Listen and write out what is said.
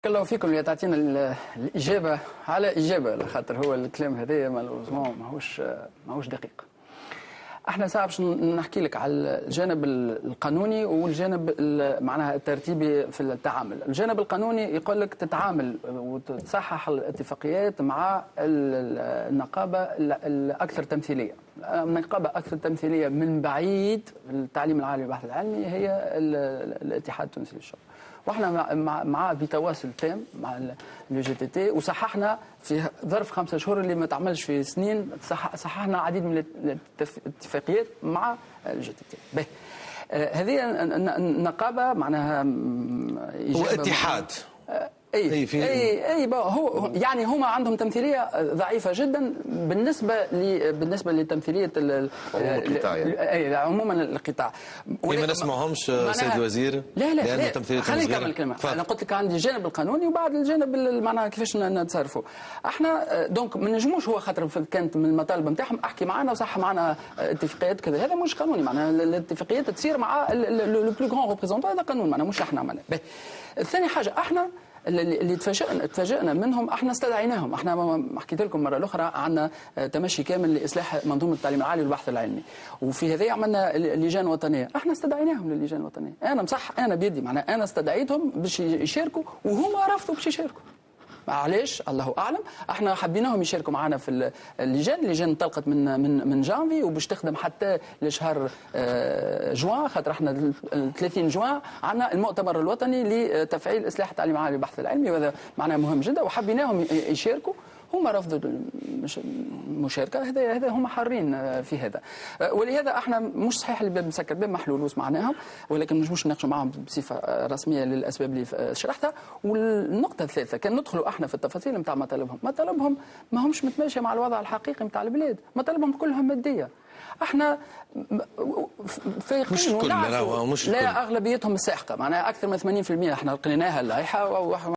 الله فيكم اللي تعطينا الإجابة على إجابة، لخاطر هو الكلام هذايا مالوزمون ماهوش دقيق. احنا ساعة باش نحكي لك على الجانب القانوني والجانب معناها الترتيبي في التعامل. الجانب القانوني يقول لك تتعامل وتصحح الاتفاقيات مع النقابة الأكثر تمثيلية. النقابة أكثر تمثيلية من بعيد التعليم العالي والبحث العلمي هي الاتحاد التونسي للشغل. واحنا مع بتواصل تام مع الجي تي تي، وصححنا في ظرف 5 شهور اللي ما تعملش في سنين، صححنا عديد من الاتفاقيات مع الجي تي تي. هذه النقابه معناها هو اتحاد اي هو يعني هما عندهم تمثيليه ضعيفه جدا بالنسبه لتمثيليه عموما القطاع. ما نسمعهمش سيد الوزير. لا خليني نكمل كلمه. انا قلت لك عندي الجانب القانوني وبعد الجانب معناها كيفاش نتصرفوا. احنا دونك ما نجموش، هو خاطر كانت من المطالب نتاعهم احكي معنا وصح معنا اتفاقيات كذا، هذا مش قانوني. معناها الاتفاقيات تصير مع لو بلو غون ريبريزونتون، هذا قانون معناها مش احنا عملنا. ثاني حاجه، احنا اللي تفاجئنا منهم، احنا استدعيناهم. احنا ما حكيت لكم مره اخرى عندنا تمشي كامل لاصلاح منظومه التعليم العالي والبحث العلمي، وفي هذا عملنا لجان وطنيه. احنا استدعيناهم للجان الوطنيه، انا مصح انا بيدي، معناها انا استدعيتهم باش يشاركوا وهما رفضوا باش يشاركوا. علاش؟ الله اعلم. احنا حبيناهم يشاركوا معنا في اللجان انطلقت من جانفي وباش تخدم حتى لشهر جوان، خاطر احنا 30 جوان عندنا المؤتمر الوطني لتفعيل اصلاح التعليم العالي والبحث العلمي، وهذا معناه مهم جدا، وحبيناهم يشاركوا. هما رفضوا المشاركه، هذا هما حارين في هذا. ولهذا احنا مش صحيح الباب مسكر، الباب محلول وسمعناهم، ولكن مش نناقشوا معهم بصفه رسميه للاسباب اللي شرحتها. والنقطه الثالثه، كان ندخلوا احنا في التفاصيل نتاع مطالبهم ما همش متماشيه مع الوضع الحقيقي نتاع البلاد، مطالبهم كلهم ماديه. احنا مش الكل، لا اغلبيتهم الساحقه، معناها اكثر من 80% احنا قريناها اللائحه